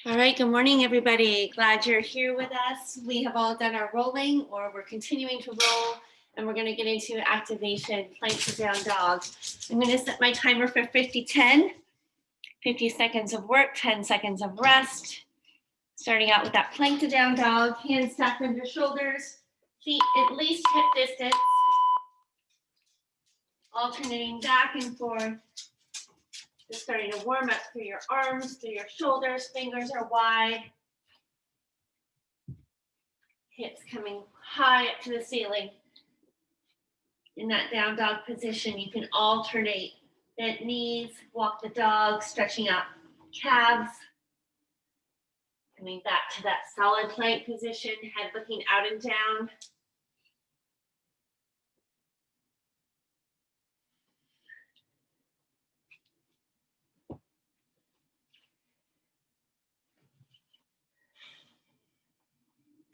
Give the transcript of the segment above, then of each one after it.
All right, good morning, everybody. Glad you're here with us. We have all done our rolling, or we're continuing to roll, and we're going to get into activation, plank to down dog. I'm going to set my timer for 50-10, 50 seconds of work, 10 seconds of rest. Starting out with that plank to down dog, hands stacked under shoulders, feet at least hip distance, alternating back and forth. Just starting to warm up through your arms, through your shoulders, fingers are wide. Hips coming high up to the ceiling. In that down dog position, you can alternate bent knees, walk the dog, stretching out calves. Coming back to that solid plank position, head looking out and down.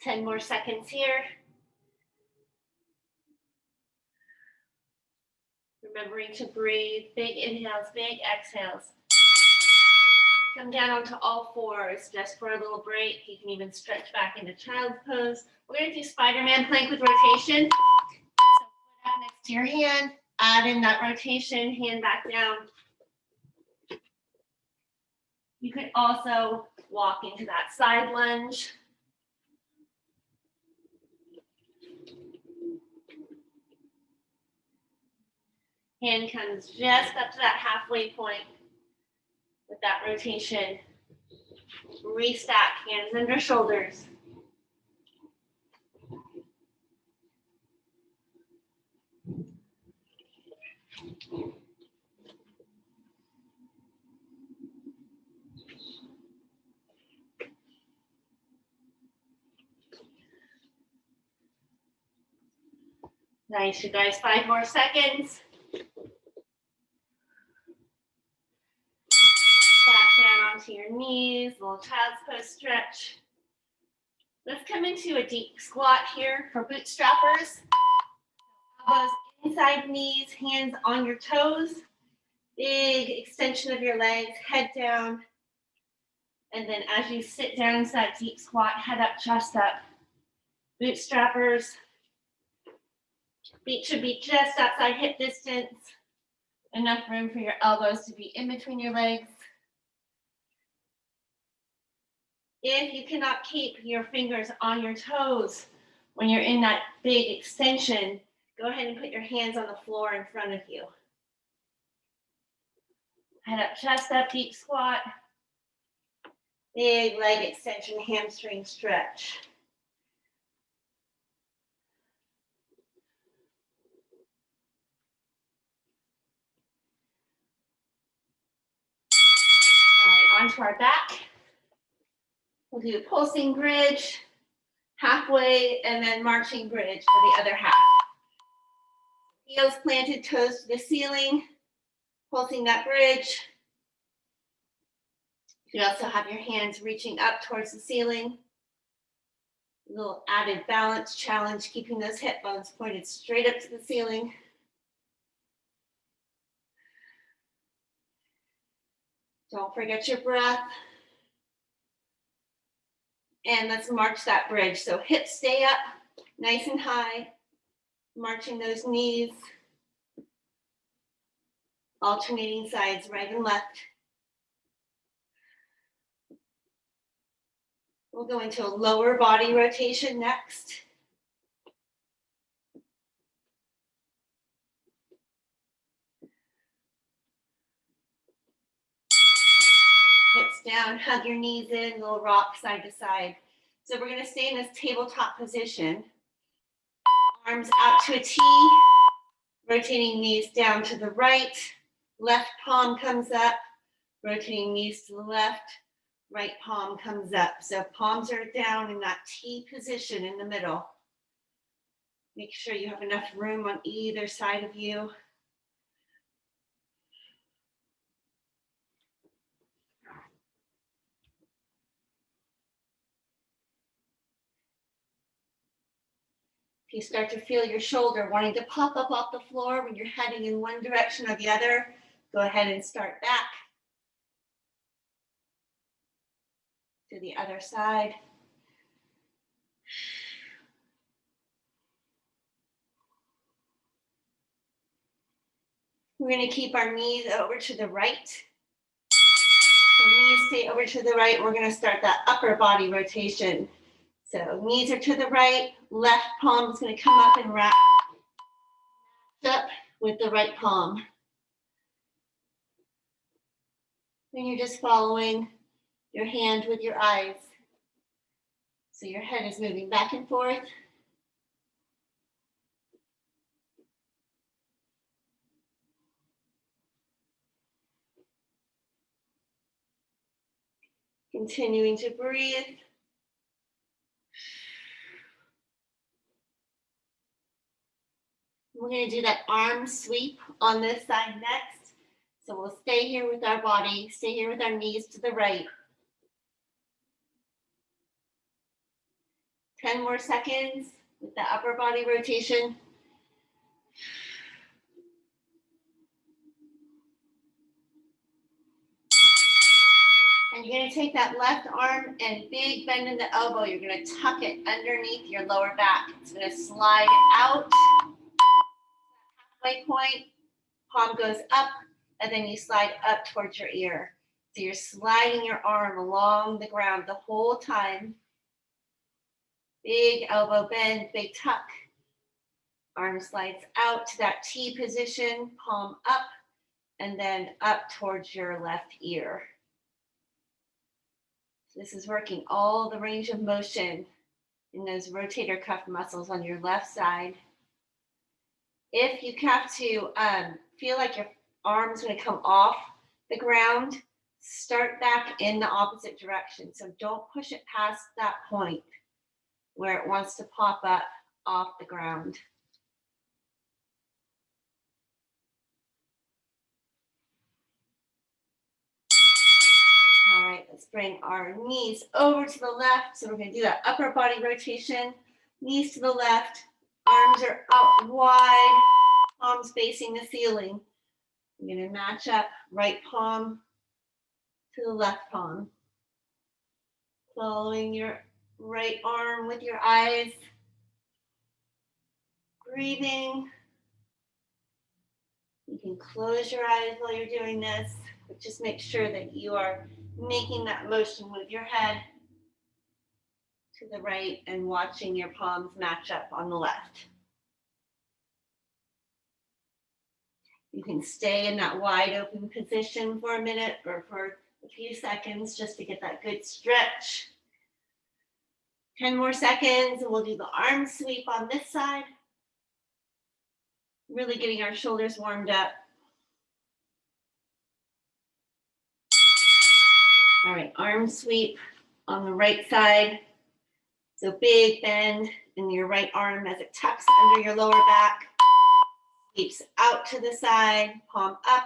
Ten more seconds here. Remembering to breathe, big inhales, big exhales. Come down onto all fours just for a little break. You can even stretch back into child's pose. We're going to do Spider-Man plank with rotation. So foot out next to your hand, add in that rotation, hand back down. You could also walk into that side lunge. Hand comes just up to that halfway point with that rotation. Restack, hands under shoulders. Nice, you guys, 5 more seconds. Back down onto your knees, little child's pose stretch. Let's come into a deep squat here for bootstrappers. Elbows inside knees, hands on your toes. Big extension of your legs, head down. And then as you sit down into that deep squat, head up, chest up. Bootstrappers. Feet should be just outside hip distance. Enough room for your elbows to be in between your legs. If you cannot keep your fingers on your toes when you're in that big extension, go ahead and put your hands on the floor in front of you. Head up, chest up, deep squat. Big leg extension, hamstring stretch. All right, onto our back. We'll do pulsing bridge, halfway, and then marching bridge for the other half. Heels planted, toes to the ceiling, pulsing that bridge. You can also have your hands reaching up towards the ceiling. A little added balance challenge, keeping those hip bones pointed straight up to the ceiling. Don't forget your breath. And let's march that bridge. So hips stay up, nice and high. Marching those knees. Alternating sides, right and left. We'll go into a lower body rotation next. Hips down, hug your knees in, little rock side to side. So we're going to stay in this tabletop position. Arms out to a T, rotating knees down to the right. Left palm comes up, rotating knees to the left. Right palm comes up. So palms are down in that T position in the middle. Make sure you have enough room on either side of you. If you start to feel your shoulder wanting to pop up off the floor when you're heading in one direction or the other, go ahead and start back. to the other side. We're going to keep our knees over to the right. So knees stay over to the right. We're going to start that upper body rotation. So knees are to the right, left palm is going to come up and wrap up with the right palm. Then you're just following your hand with your eyes. So your head is moving back and forth. Continuing to breathe. We're going to do that arm sweep on this side next. So we'll stay here with our body, stay here with our knees to the right. 10 more seconds with the upper body rotation. And you're going to take that left arm and big bend in the elbow. You're going to tuck it underneath your lower back. It's going to slide out. Halfway point, palm goes up, and then you slide up towards your ear. So you're sliding your arm along the ground the whole time. Big elbow bend, big tuck. Arm slides out to that T position, palm up, and then up towards your left ear. This is working all the range of motion in those rotator cuff muscles on your left side. If you have to feel like your arm's going to come off the ground, start back in the opposite direction. So don't push it past that point where it wants to pop up off the ground. All right, let's bring our knees over to the left. So we're going to do that upper body rotation. Knees to the left, arms are out wide, palms facing the ceiling. I'm going to match up right palm to the left palm. Following your right arm with your eyes. Breathing. You can close your eyes while you're doing this, but just make sure that you are making that motion with your head to the right and watching your palms match up on the left. You can stay in that wide open position for a minute or for a few seconds just to get that good stretch. 10 more seconds and we'll do the arm sweep on this side. Really getting our shoulders warmed up. All right, arm sweep on the right side. So big bend in your right arm as it tucks under your lower back. Sweeps out to the side, palm up,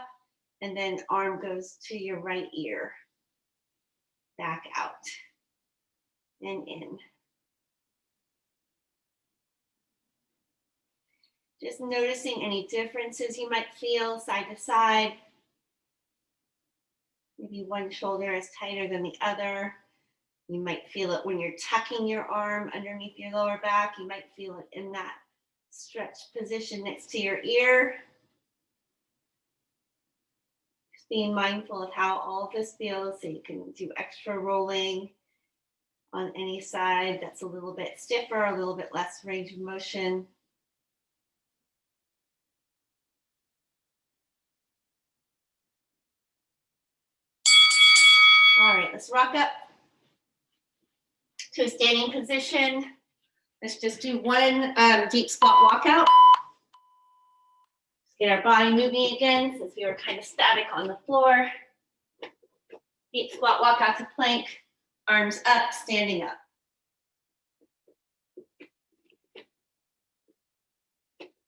and then arm goes to your right ear. Back out and in. Just noticing any differences you might feel side to side. Maybe one shoulder is tighter than the other. You might feel it when you're tucking your arm underneath your lower back. You might feel it in that stretched position next to your ear. Just being mindful of how all of this feels so you can do extra rolling on any side that's a little bit stiffer, a little bit less range of motion. All right, let's rock up to a standing position. Let's just do one deep squat walkout. Get our body moving again since we were kind of static on the floor. Deep squat walkout to plank, arms up, standing up.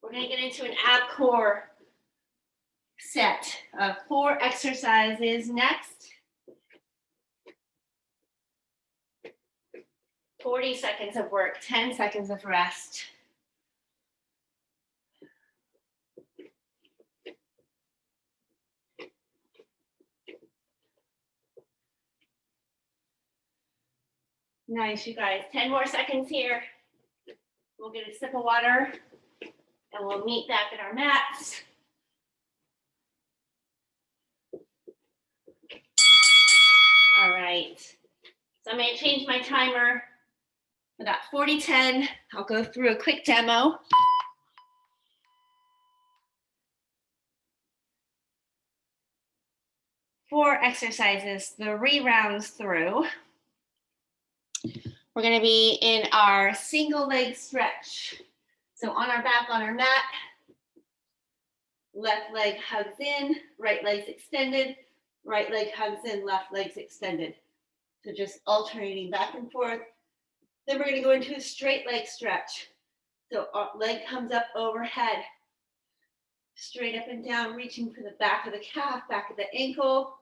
We're going to get into an ab core set of 4 exercises next. 40 seconds of work, 10 seconds of rest. Nice, you guys. 10 more seconds here. We'll get a sip of water and we'll meet back at our mats. All right. So I'm going to change my timer for that 40-10. I'll go through a quick demo. Four exercises, 3 rounds through. We're going to be in our single leg stretch. So on our back on our mat, left leg hugs in, right leg's extended, right leg hugs in, left leg's extended. So just alternating back and forth. Then we're going to go into a straight leg stretch. So our leg comes up overhead, straight up and down, reaching for the back of the calf, back of the ankle.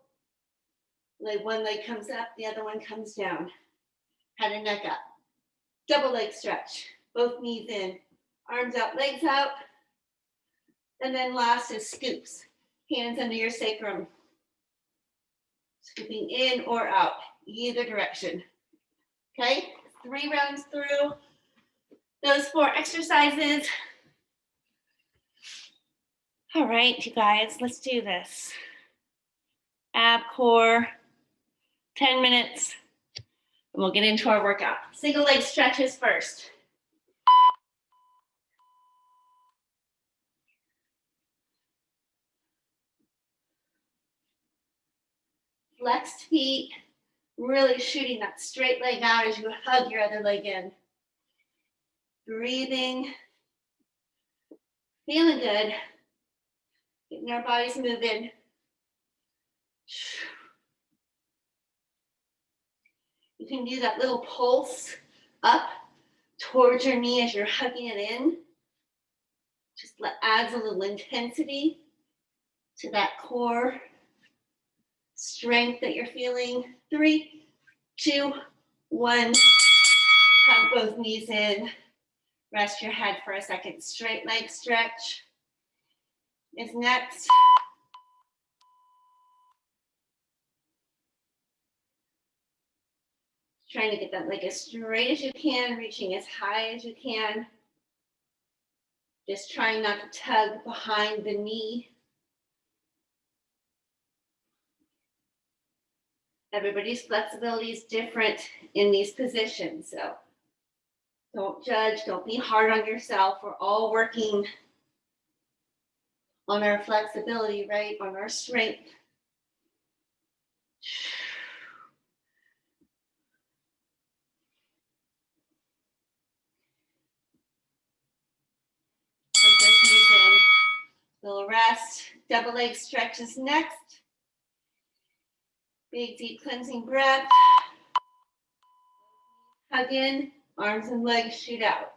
One leg comes up, the other one comes down. Head and neck up. Double leg stretch, both knees in, arms out, legs out. And then last is scoops, hands under your sacrum. Scooping in or out, either direction. Okay, 3 rounds through those 4 exercises. All right, you guys, let's do this. Ab core, 10 minutes, and we'll get into our workout. Single leg stretches first. Flexed feet, really shooting that straight leg out as you hug your other leg in. Breathing, feeling good, getting our bodies moving. You can do that little pulse up towards your knee as you're hugging it in. Just adds a little intensity to that core strength that you're feeling. 3, 2, 1. Hug both knees in. Rest your head for a second. Straight leg stretch is next. Trying to get that leg as straight as you can, reaching as high as you can. Just trying not to tug behind the knee. Everybody's flexibility is different in these positions, so don't judge, don't be hard on yourself. We're all working on our flexibility, right? On our strength. Little rest. Double leg stretches next. Big deep cleansing breath. Hug in, arms and legs shoot out.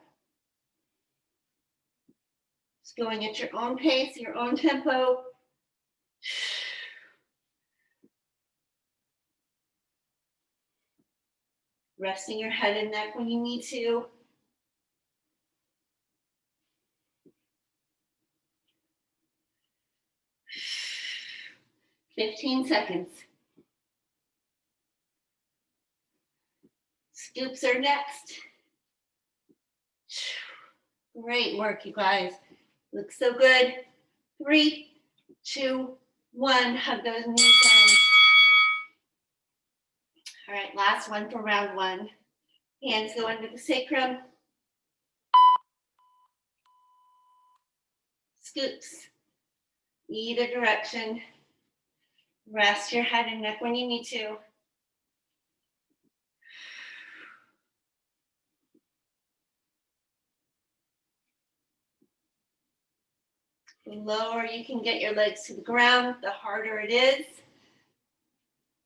Just going at your own pace, your own tempo. Resting your head and neck when you need to. "15 seconds. Scoops are next. Great work, you guys. Looks so good. 3, 2, 1. Hug those knees in. All right, last one for round 1. Hands go under the sacrum. Scoops, either direction. Rest your head and neck when you need to. The lower you can get your legs to the ground, the harder it is.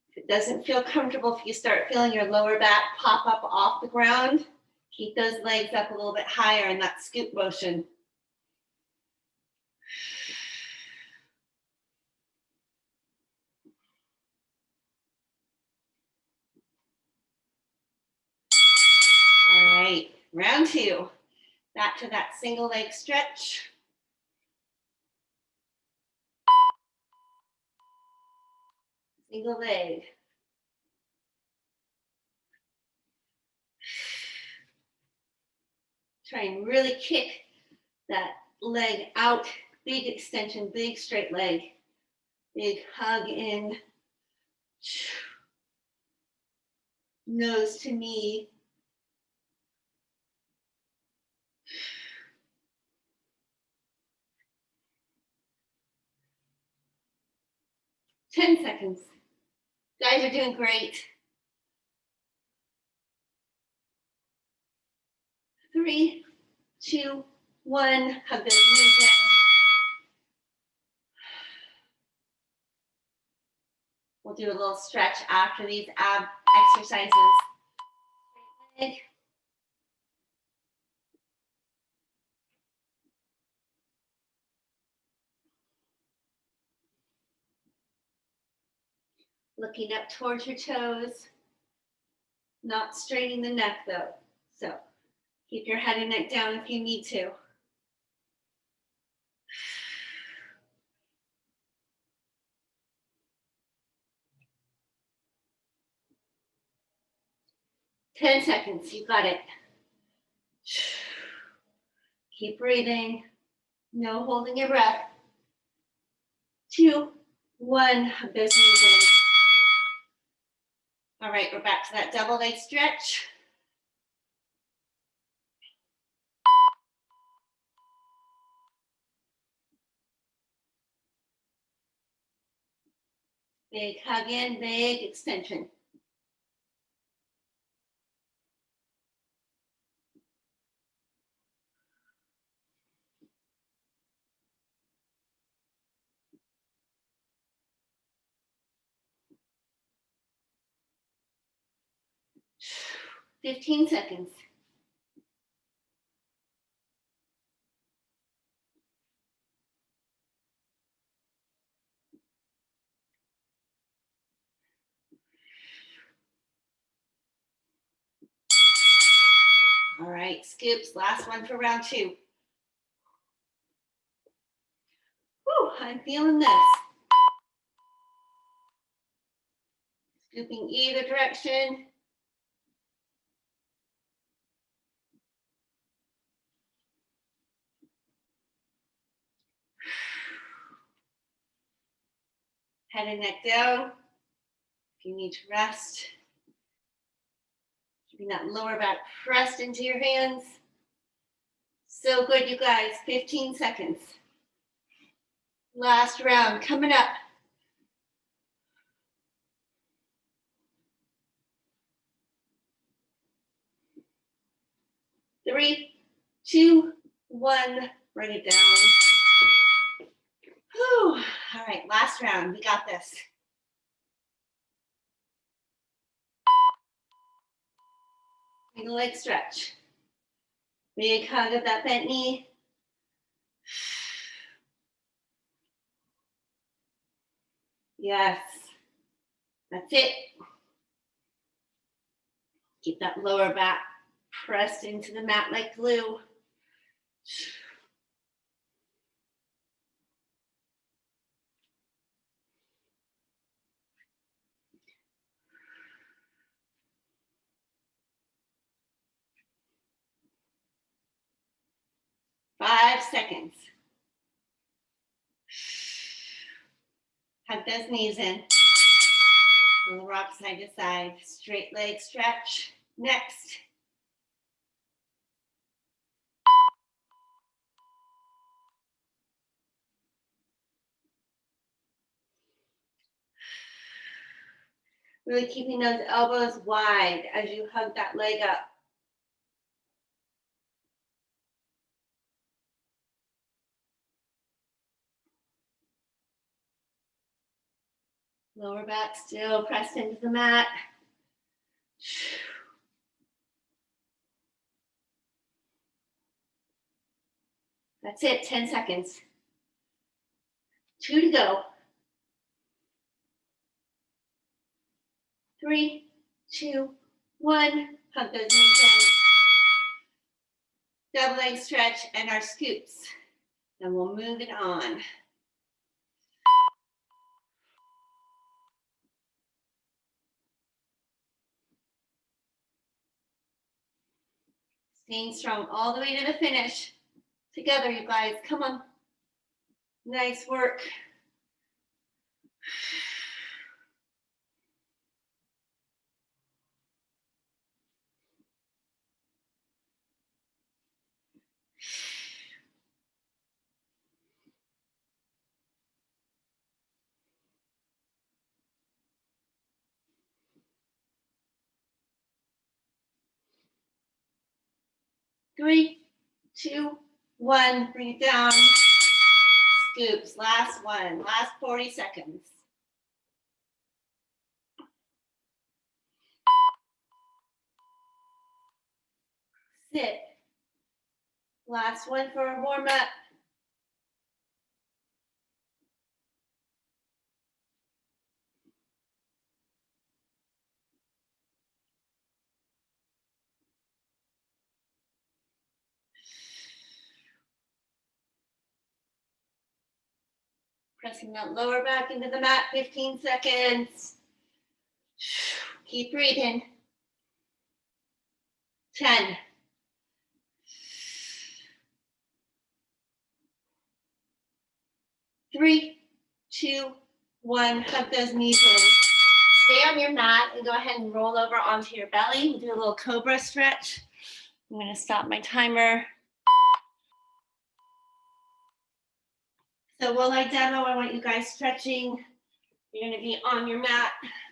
If it doesn't feel comfortable, if you start feeling your lower back pop up off the ground, keep those legs up a little bit higher in that scoop motion. All right, round 2. Back to that single leg stretch. Single leg. Try and really kick that leg out. Big extension, big straight leg. Big hug in. Nose to knee. Ten seconds. Guys are doing great. 3, 2, 1. Hug those knees in. We'll do a little stretch after these ab exercises. Leg. Looking up towards your toes. Not straining the neck though. So keep your head and neck down if you need to. Ten seconds, you got it. Keep breathing. No holding your breath. 2, 1, hug those knees in. All right, we're back to that double leg stretch. Big hug in, big extension. $15 seconds. All right, scoops, last one for round 2. Whew, I'm feeling this. Scooping either direction. Head and neck down. If you need to rest. Keeping that lower back pressed into your hands. So good, you guys. 15 seconds. Last round coming up. Three, 2, 1. Bring it down. Whew. All right, last round. We got this. Big leg stretch. Big hug of that bent knee. Yes. That's it. Keep that lower back pressed into the mat like glue. Five seconds. Hug those knees in. We'll rock side to side. Straight leg stretch. Next. Really keeping those elbows wide as you hug that leg up. Lower back still pressed into the mat. That's it, 10 seconds. 2 to go. 3, 2, 1. Hug those knees in. Double leg stretch and our scoops. Then we'll move it on. Staying strong all the way to the finish. Together, you guys, come on. Nice work. Three, two, one, bring it down. Scoops, last one, last 40 seconds. Sit. Last one for a warm up. Pressing that lower back into the mat, 15 seconds. Keep breathing. 10. 3, 2, 1. Hug those knees in. Stay on your mat and go ahead and roll over onto your belly. We'll do a little cobra stretch. I'm going to stop my timer. So while I demo, I want you guys stretching. You're going to be on your mat,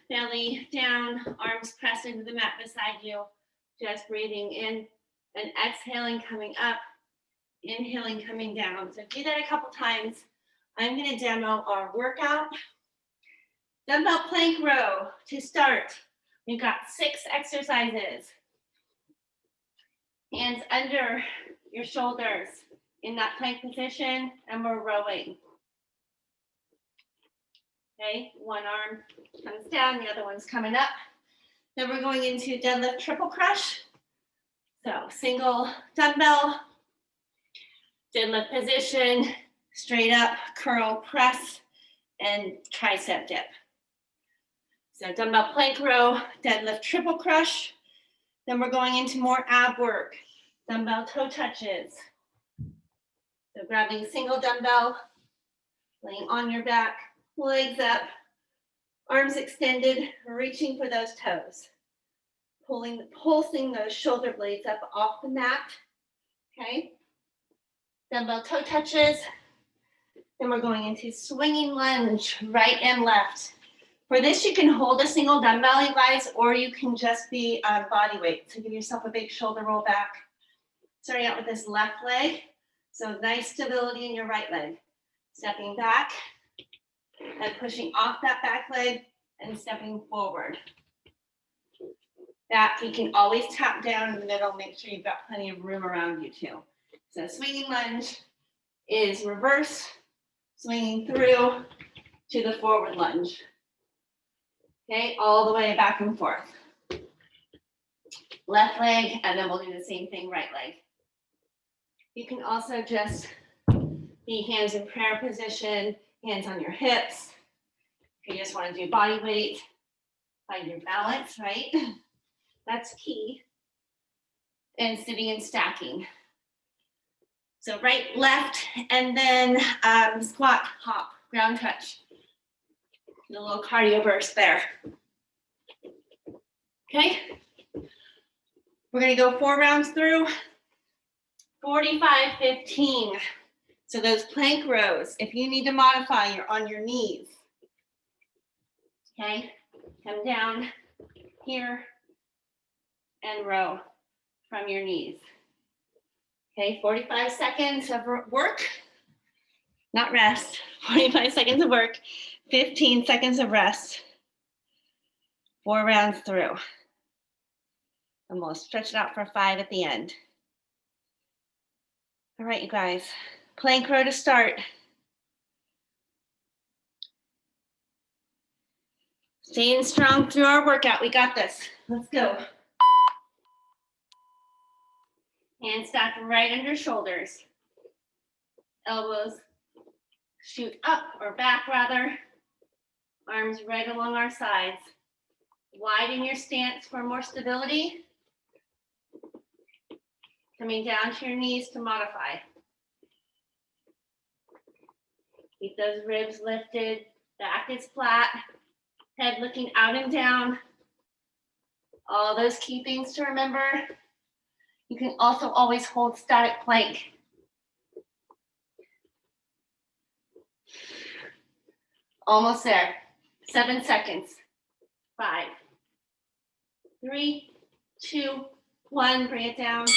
belly down, arms pressed into the mat beside you. Just breathing in and exhaling, coming up, inhaling, coming down. So do that a couple times. I'm going to demo our workout. Dumbbell plank row to start. We've got 6 exercises. Hands under your shoulders in that plank position, and we're rowing. Okay, one arm comes down, the other one's coming up. Then we're going into deadlift triple crush. So single dumbbell, deadlift position, straight up, curl, press, and tricep dip. So dumbbell plank row, deadlift triple crush. Then we're going into more ab work, dumbbell toe touches. So grabbing single dumbbell, laying on your back, legs up, arms extended, reaching for those toes. Pulsing those shoulder blades up off the mat, okay? Dumbbell toe touches. Then we're going into swinging lunge, right and left. For this, you can hold a single dumbbell, you guys, or you can just be body weight. So give yourself a big shoulder roll back. Starting out with this left leg. So nice stability in your right leg. Stepping back and pushing off that back leg and stepping forward. That you can always tap down in the middle, make sure you've got plenty of room around you too. So swinging lunge is reverse, swinging through to the forward lunge. Okay, all the way back and forth. Left leg, and then we'll do the same thing, right leg. You can also just be hands in prayer position, hands on your hips. If you just want to do body weight, find your balance, right? That's key. And sitting and stacking. So right, left, and then squat, hop, ground touch. A little cardio burst there. Okay. We're going to go 4 rounds through. 45, 15. So those plank rows, if you need to modify, you're on your knees. Okay. Come down here and row from your knees. Okay, 45 seconds of work, not rest. 45 seconds of work, 15 seconds of rest. 4 rounds through. And we'll stretch it out for 5 at the end. All right, you guys, plank row to start. Staying strong through our workout. We got this. Let's go. Hands stacked right under shoulders. Elbows shoot up or back rather. Arms right along our sides. Widen your stance for more stability. Coming down to your knees to modify. Keep those ribs lifted, back is flat, head looking out and down. All those key things to remember. You can also always hold static plank. Almost there. 7 seconds. 5, 3, 2, 1. Bring it down.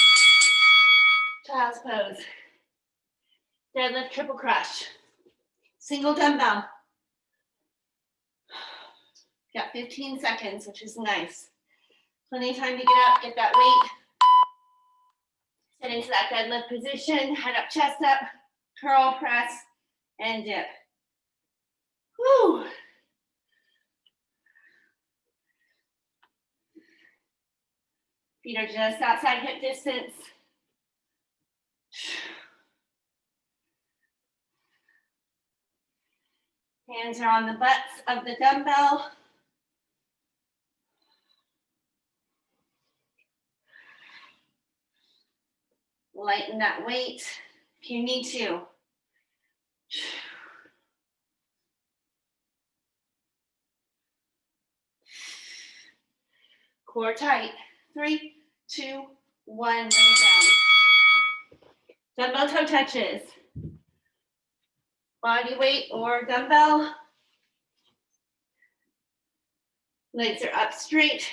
Child's pose. Deadlift triple crunch. Single dumbbell. Got 15 seconds, which is nice. Plenty of time to get up, get that weight. Sit into that deadlift position, head up, chest up, curl, press, and dip. Whew. Feet are just outside hip distance. Hands are on the butts of the dumbbell. Lighten that weight if you need to. Core tight. 3, 2, 1. Bring it down. Dumbbell toe touches. Body weight or dumbbell. Legs are up straight.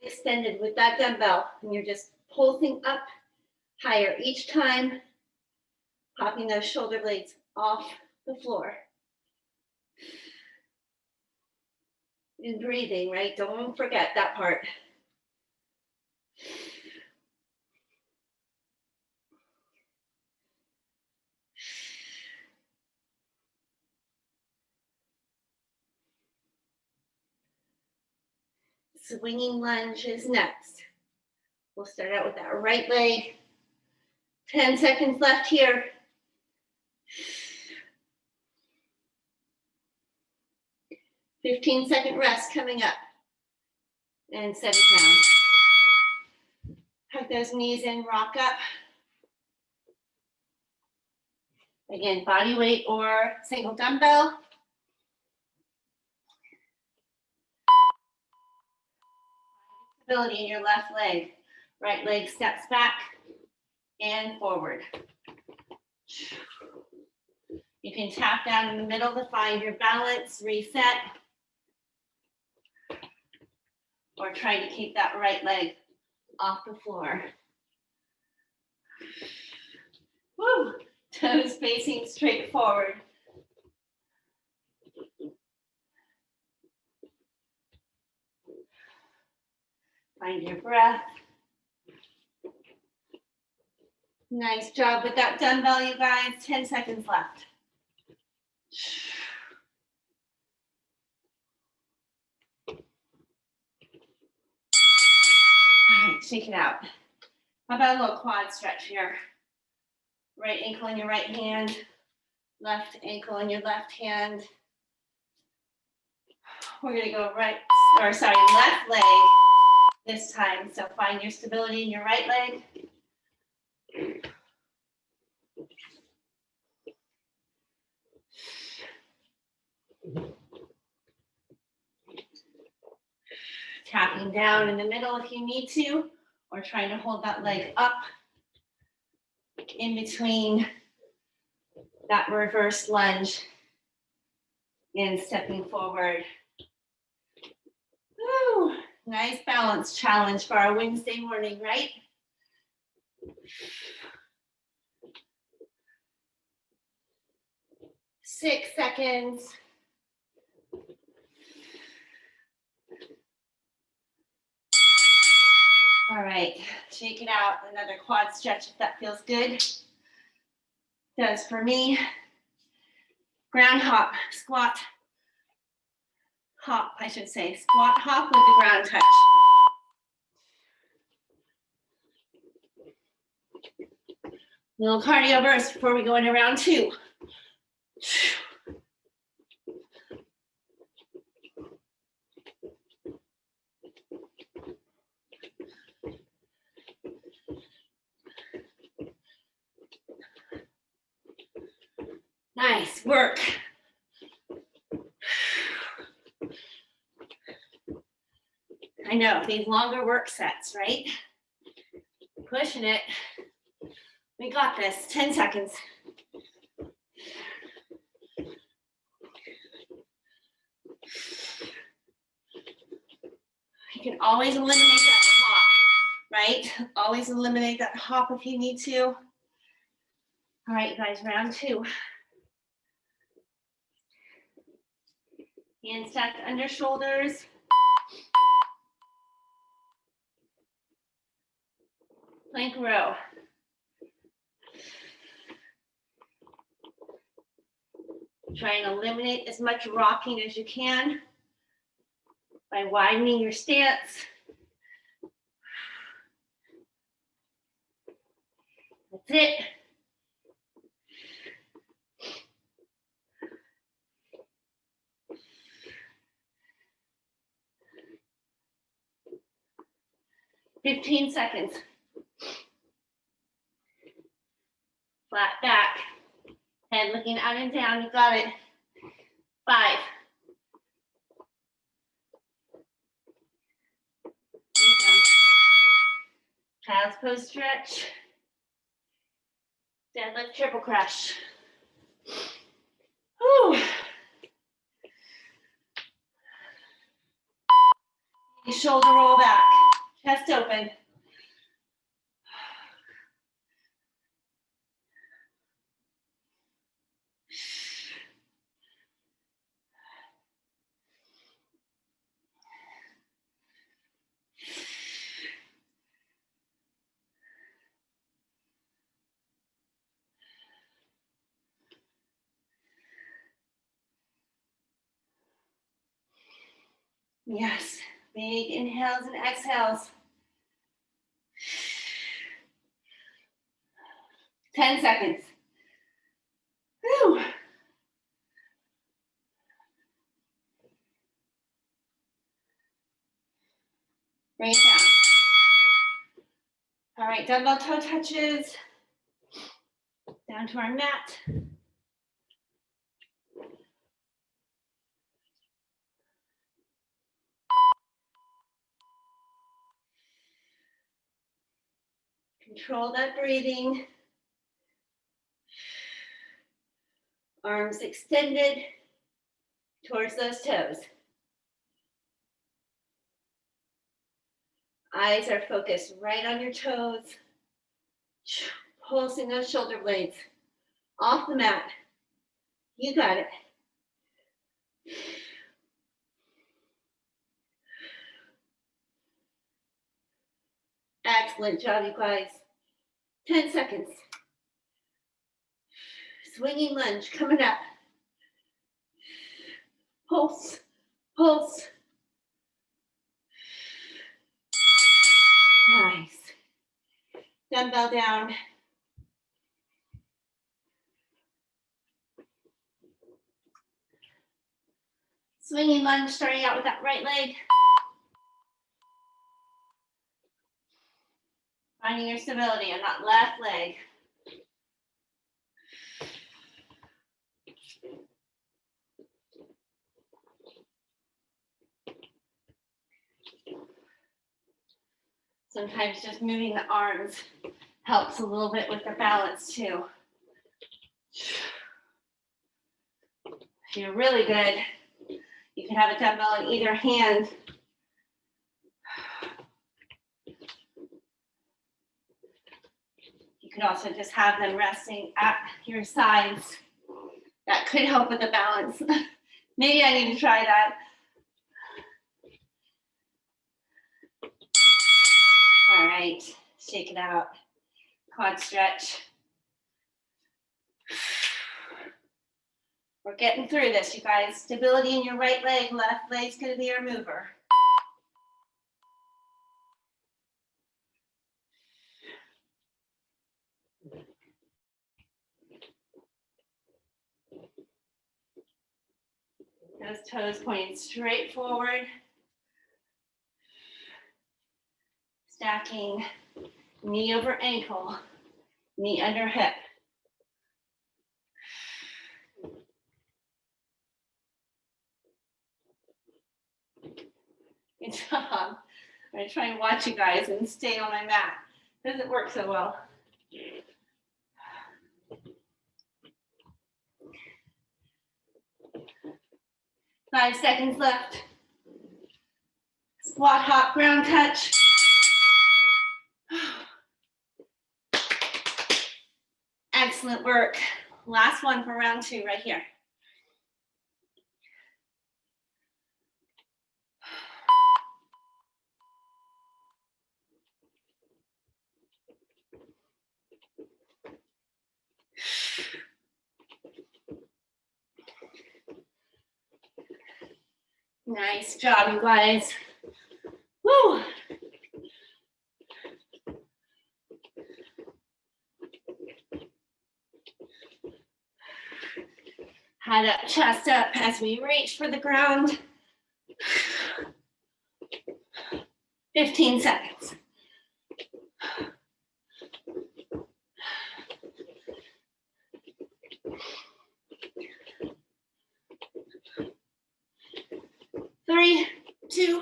Extended with that dumbbell, and you're just pulsing up higher each time, popping those shoulder blades off the floor. And breathing, right? Don't forget that part. Swinging lunge is next. We'll start out with that right leg. 10 seconds left here. "15-second rest coming up. And set it down. Hug those knees in, rock up. Again, body weight or single dumbbell. Stability in your left leg. Right leg steps back and forward. You can tap down in the middle to find your balance, reset, or try to keep that right leg off the floor. Woo! Toes facing straight forward. Find your breath. Nice job with that dumbbell, you guys. 10 seconds left. All right, shake it out. How about a little quad stretch here? Right ankle in your right hand, left ankle in your left hand. We're gonna go left leg this time. So find your stability in your right leg. Tapping down in the middle if you need to, or trying to hold that leg up in between that reverse lunge and stepping forward. Woo, nice balance challenge for our Wednesday morning, right? Six seconds. All right, shake it out. Another quad stretch if that feels good. Does for me. Ground hop, squat, hop, I should say. Squat, hop with the ground touch. Little cardio burst before we go into round two. Nice work. I know, these longer work sets, right? Pushing it. We got this. 10 seconds. You can always eliminate that hop, right? Always eliminate that hop if you need to. All right, guys, round 2. Hands stacked under shoulders. Plank row. Try and eliminate as much rocking as you can by widening your stance. That's it. "15 seconds. Flat back. Head looking out and down. You got it. 5. Child's pose stretch. Deadlift triple crunch. Whew. Shoulder roll back. Chest open. Yes, big inhales and exhales. 10 seconds. Whew. Bring it down. All right, dumbbell toe touches. Down to our mat. Control that breathing. Arms extended towards those toes. Eyes are focused right on your toes. Pulsing those shoulder blades off the mat. You got it. Excellent job, you guys. 10 seconds. Swinging lunge coming up. Pulse, pulse. Nice. Dumbbell down. Swinging lunge, starting out with that right leg. Finding your stability on that left leg. Sometimes just moving the arms helps a little bit with the balance too. If you're really good, you can have a dumbbell in either hand. You could also just have them resting at your sides. That could help with the balance. Maybe I need to try that. All right, shake it out. Quad stretch. We're getting through this, you guys. Stability in your right leg, left leg's gonna be our mover. Those toes pointing straight forward. Stacking knee over ankle, knee under hip. Good job. I'm gonna try and watch you guys and stay on my mat. Doesn't work so well. 5 seconds left. Squat, hop, ground touch. Excellent work. Last one for round 2 right here. Nice job, you guys. Woo! Head up, chest up as we reach for the ground. 15 seconds. Three, two,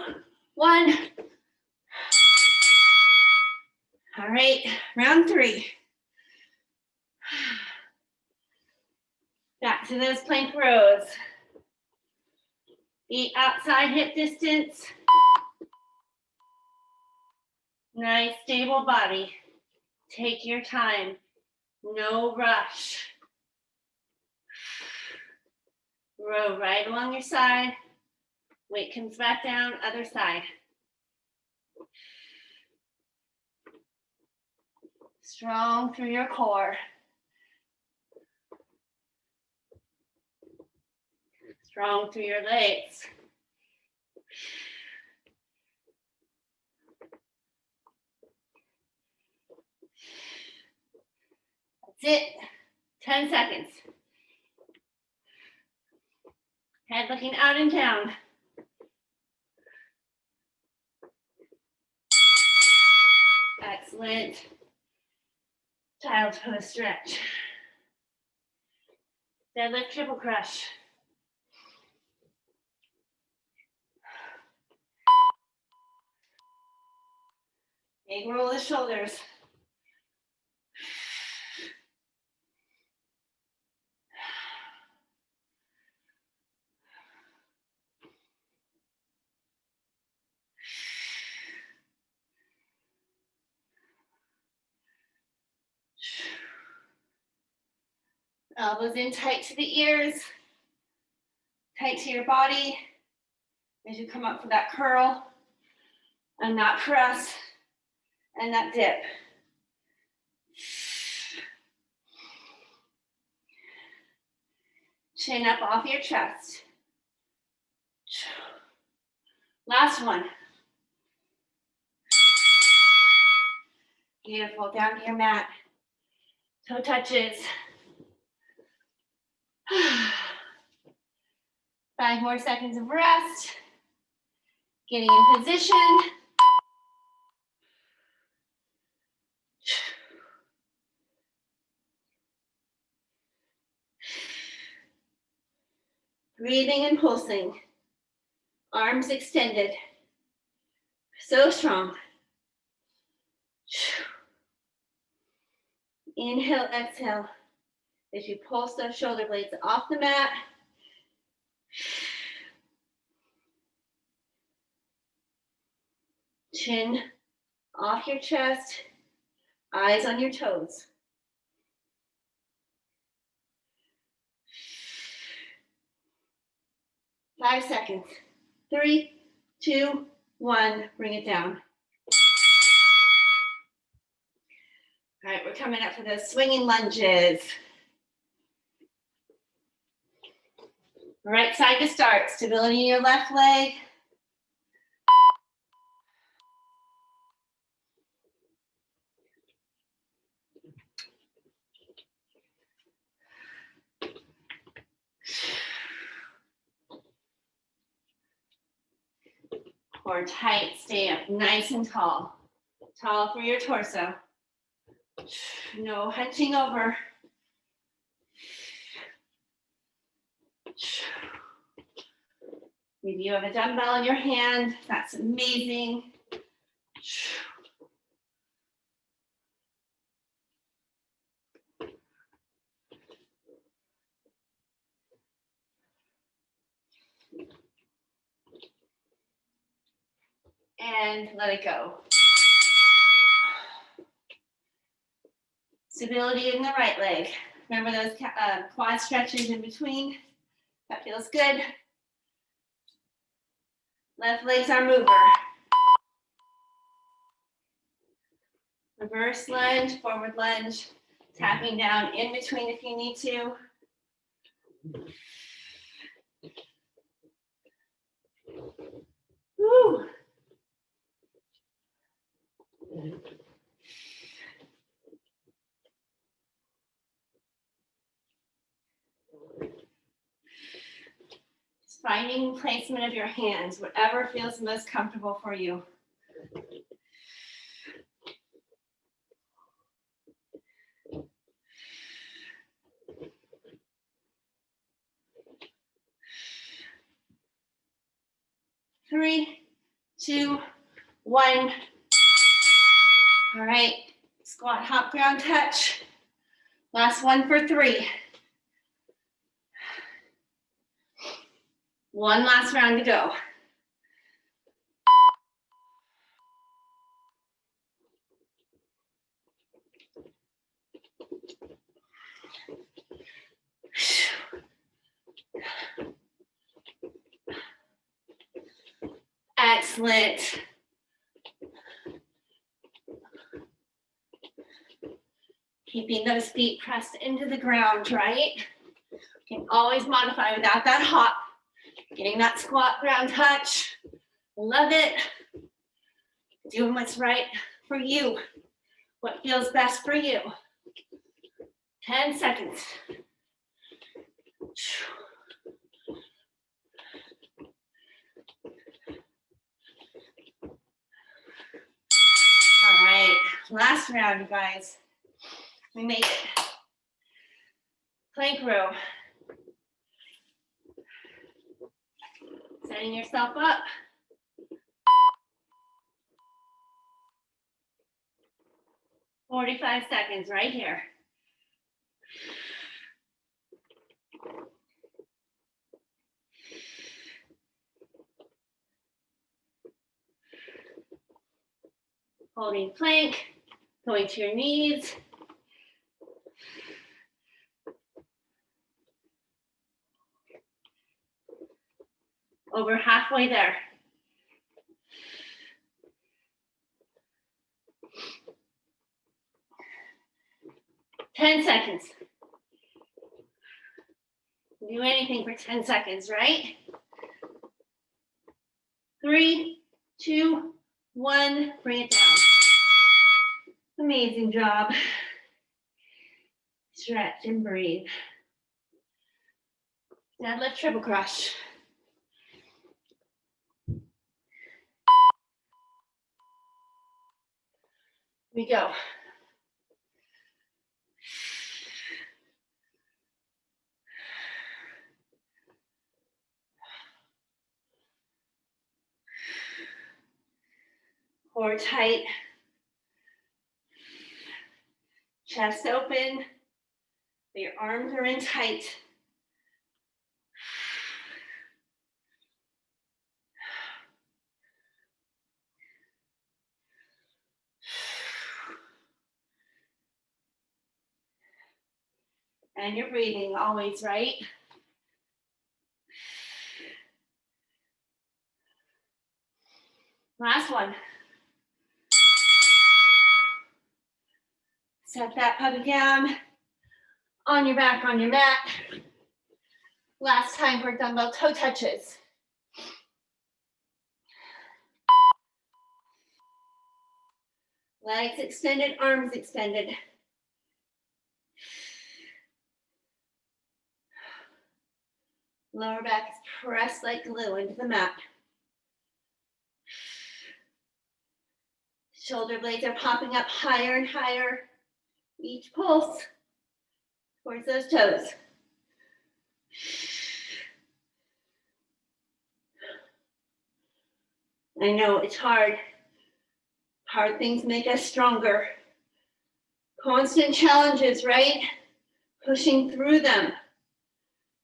one. All right, round 3. Back to those plank rows. Feet outside hip distance. Nice stable body. Take your time. No rush. Row right along your side. Weight comes back down, other side. Strong through your core. Strong through your legs. That's it. 10 seconds. Head looking out and down. Excellent. Child's pose stretch. Deadlift triple crush. Big roll the shoulders. Elbows in tight to the ears, tight to your body as you come up for that curl and that press and that dip. Chin up off your chest. Last one. Beautiful, down to your mat. Toe touches. 5 more seconds of rest. Getting in position. Breathing and pulsing. Arms extended. So strong. Inhale, exhale. As you pulse those shoulder blades off the mat. Chin off your chest. Eyes on your toes. Five seconds. 3, 2, 1. Bring it down. All right, we're coming up for those swinging lunges. Right side to start. Stability in your left leg. Core tight, stay up nice and tall. Tall through your torso. No hunching over. Maybe you have a dumbbell in your hand. That's amazing. And let it go. Stability in the right leg. Remember those quad stretches in between? That feels good. Left leg's our mover. Reverse lunge, forward lunge, tapping down in between if you need to. Woo. Just finding placement of your hands, whatever feels most comfortable for you. Three, two, one. All right, squat, hop, ground touch. Last one for 3. One last round to go. Excellent. Keeping those feet pressed into the ground, right? You can always modify without that hop. Getting that squat ground touch. Love it. Doing what's right for you. What feels best for you. 10 seconds. All right, last round, you guys. We made it. Plank row. Setting yourself up. "45 seconds right here. Holding plank, going to your knees. Over halfway there. "10 seconds. Do anything for 10 seconds, right? 3, 2, 1, bring it down. Amazing job. Stretch and breathe. Deadlift triple crush. Here we go. Core tight. Chest open. Your arms are in tight. And you're breathing always, right? Last one. Set that puppy down on your back, on your mat. Last time for dumbbell toe touches. Legs extended, arms extended. Lower back is pressed like glue into the mat. Shoulder blades are popping up higher and higher. Each pulse towards those toes. I know it's hard. Hard things make us stronger. Constant challenges, right? Pushing through them,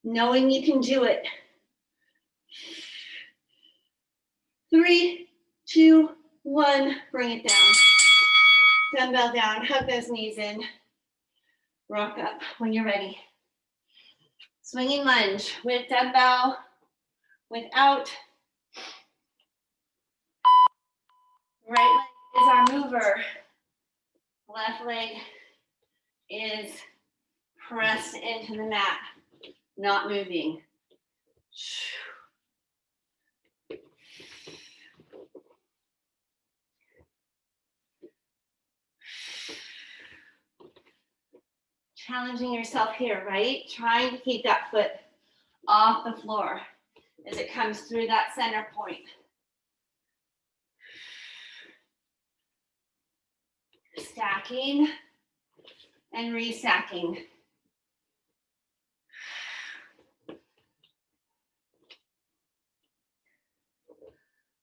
knowing you can do it. 3, 2, 1, bring it down. Dumbbell down, hug those knees in. Rock up when you're ready. Swinging lunge with dumbbell, without. Right leg is our mover. Left leg is pressed into the mat, not moving. Challenging yourself here, right? Trying to keep that foot off the floor as it comes through that center point. Stacking and restacking.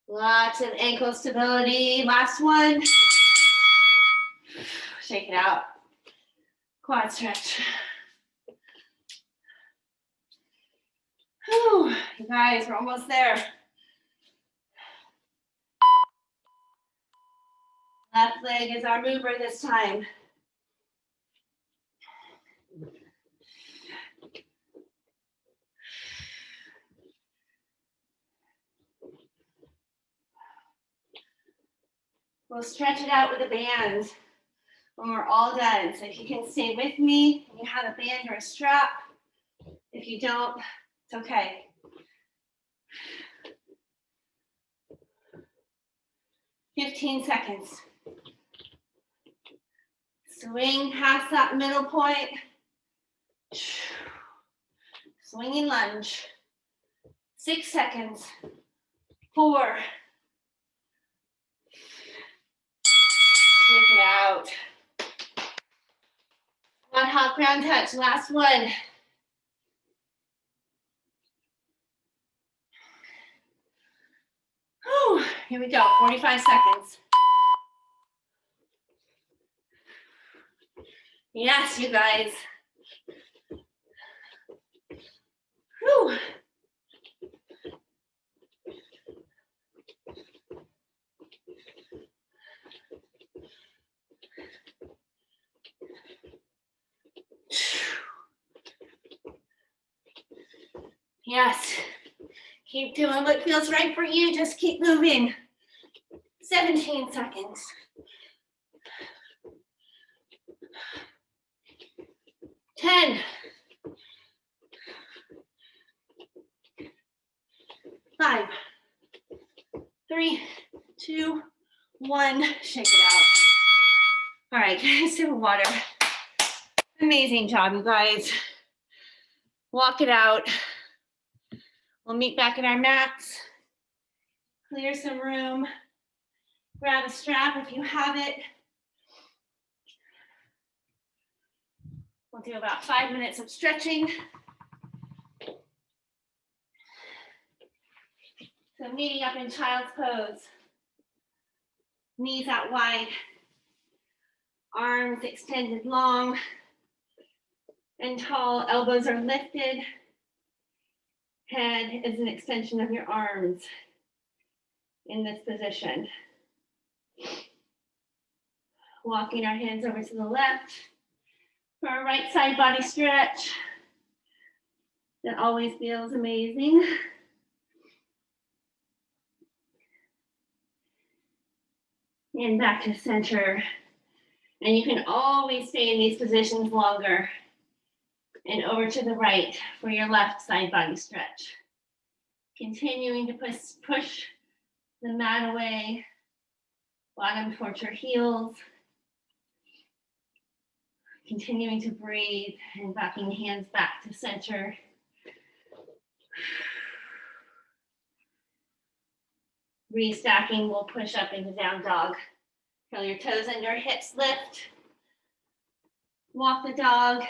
Lots of ankle stability. Last one. Shake it out. Quad stretch. Whew, you guys, we're almost there. Left leg is our mover this time. We'll stretch it out with a band when we're all done. So if you can stay with me, and you have a band or a strap. If you don't, it's okay. "15 seconds. Swing past that middle point. Swinging lunge. 6 seconds. 4. Take it out. Not hot ground touch. Last one. Whew, here we go. 45 seconds. Yes, you guys. Whew. Yes. Keep doing what feels right for you. Just keep moving. 17 seconds. 10. 5. 3, 2, 1. Shake it out. All right, sip of water. Amazing job, you guys. Walk it out. We'll meet back at our mats. Clear some room. Grab a strap if you have it. We'll do about 5 minutes of stretching. So meeting up in child's pose. Knees out wide. Arms extended long and tall. Elbows are lifted. Head is an extension of your arms in this position. Walking our hands over to the left for a right side body stretch. That always feels amazing. And back to center. And you can always stay in these positions longer. And over to the right for your left side body stretch. Continuing to push the mat away, bottom towards your heels. Continuing to breathe and backing hands back to center. Restacking, we'll push up into down dog. Curl your toes under, hips lift. Walk the dog,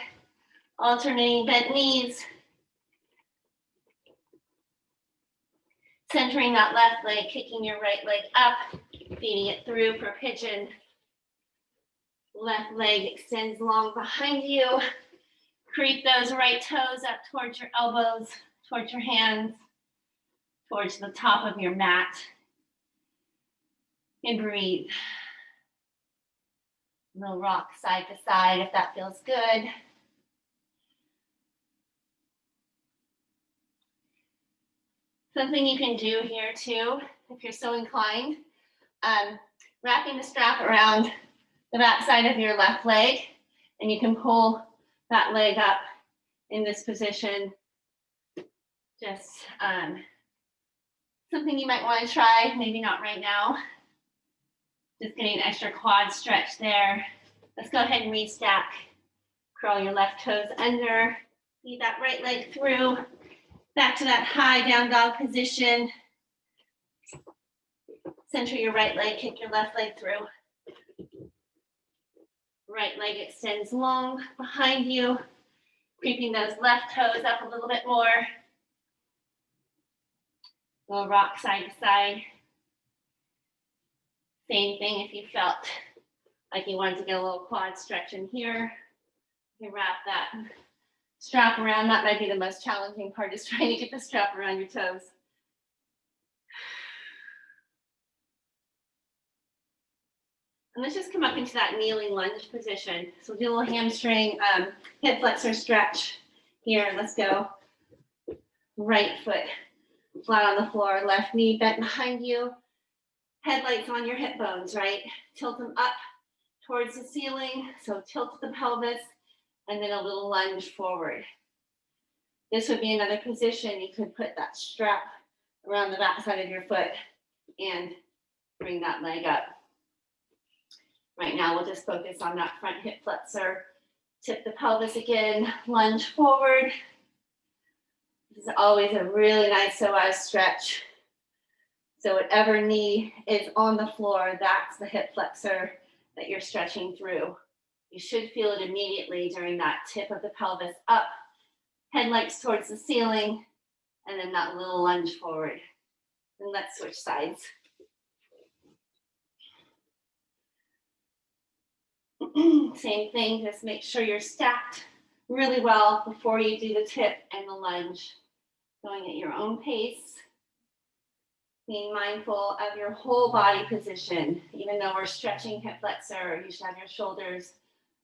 alternating bent knees. Centering that left leg, kicking your right leg up, feeding it through for pigeon. Left leg extends long behind you. Creep those right toes up towards your elbows, towards your hands, towards the top of your mat. And breathe. Little rock side to side if that feels good. Something you can do here too, if you're so inclined, wrapping the strap around the back side of your left leg, and you can pull that leg up in this position. Just something you might want to try, maybe not right now. Just getting an extra quad stretch there. Let's go ahead and restack. Curl your left toes under, feed that right leg through, back to that high down dog position. Center your right leg, kick your left leg through. Right leg extends long behind you, creeping those left toes up a little bit more. We'll rock side to side. Same thing if you felt like you wanted to get a little quad stretch in here. You wrap that strap around. That might be the most challenging part, is trying to get the strap around your toes. And let's just come up into that kneeling lunge position. So we'll do a little hamstring hip flexor stretch here. Let's go. Right foot flat on the floor, left knee bent behind you. Headlights on your hip bones, right? Tilt them up towards the ceiling. So tilt the pelvis and then a little lunge forward. This would be another position. You could put that strap around the back side of your foot and bring that leg up. Right now, we'll just focus on that front hip flexor. Tip the pelvis again, lunge forward. This is always a really nice psoas stretch. So whatever knee is on the floor, that's the hip flexor that you're stretching through. You should feel it immediately during that tip of the pelvis up, headlights towards the ceiling, and then that little lunge forward. And let's switch sides. Same thing, just make sure you're stacked really well before you do the tip and the lunge. Going at your own pace. Being mindful of your whole body position. Even though we're stretching hip flexor, you should have your shoulders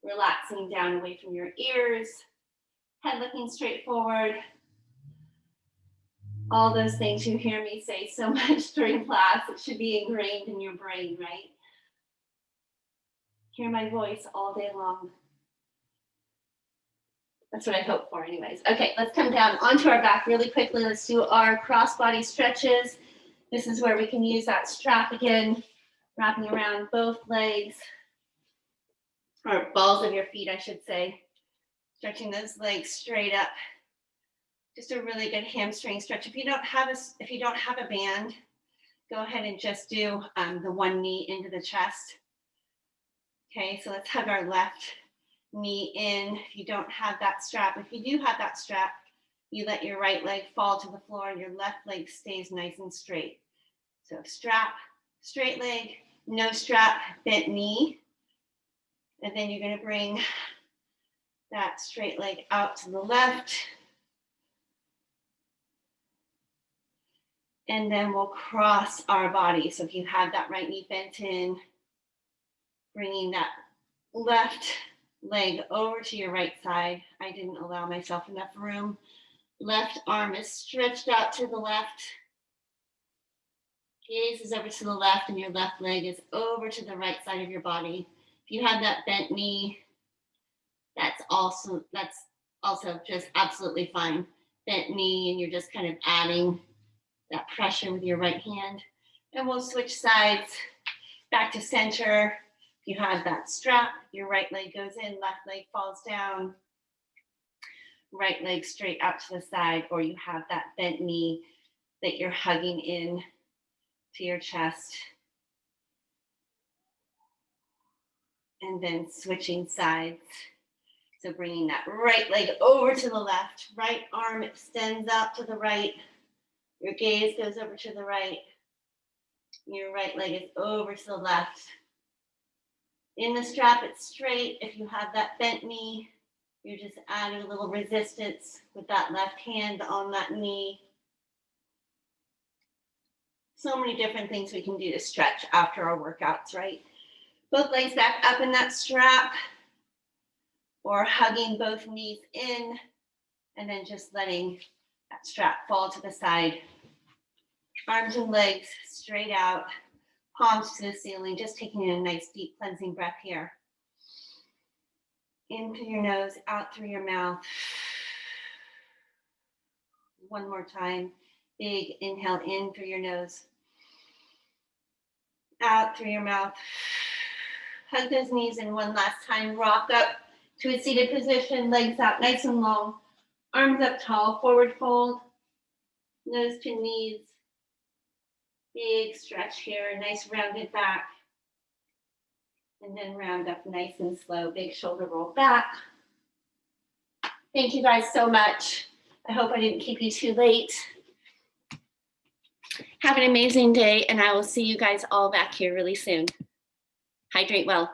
relaxing down away from your ears, head looking straight forward. All those things you hear me say so much during class, it should be ingrained in your brain, right? Hear my voice all day long. That's what I hope for anyways. Okay, let's come down onto our back really quickly. Let's do our cross-body stretches. This is where we can use that strap again, wrapping around both legs, or balls of your feet, I should say. Stretching those legs straight up. Just a really good hamstring stretch. If you don't have a band, go ahead and just do the one knee into the chest. Okay, so let's hug our left knee in. If you don't have that strap, if you do have that strap, you let your right leg fall to the floor and your left leg stays nice and straight. So strap, straight leg, no strap, bent knee. And then you're going to bring that straight leg out to the left. And then we'll cross our body. So if you have that right knee bent in, bringing that left leg over to your right side. I didn't allow myself enough room. Left arm is stretched out to the left. Gaze is over to the left and your left leg is over to the right side of your body. If you have that bent knee, that's also just absolutely fine. Bent knee, and you're just kind of adding that pressure with your right hand. And we'll switch sides back to center. If you have that strap, your right leg goes in, left leg falls down, right leg straight out to the side, or you have that bent knee that you're hugging in to your chest. And then switching sides. So bringing that right leg over to the left, right arm extends out to the right, Your gaze goes over to the right. Your right leg is over to the left. In the strap, it's straight. If you have that bent knee, you're just adding a little resistance with that left hand on that knee. So many different things we can do to stretch after our workouts, right? Both legs back up in that strap, or hugging both knees in, and then just letting that strap fall to the side. Arms and legs straight out, palms to the ceiling, just taking in a nice deep cleansing breath here. In through your nose, out through your mouth. One more time. Big inhale in through your nose. Out through your mouth. Hug those knees in one last time. Rock up to a seated position, legs out nice and long. Arms up tall, forward fold. Nose to knees. Big stretch here, nice rounded back. And then round up nice and slow, big shoulder roll back. Thank you guys so much. I hope I didn't keep you too late. Have an amazing day, and I will see you guys all back here really soon. Hydrate well.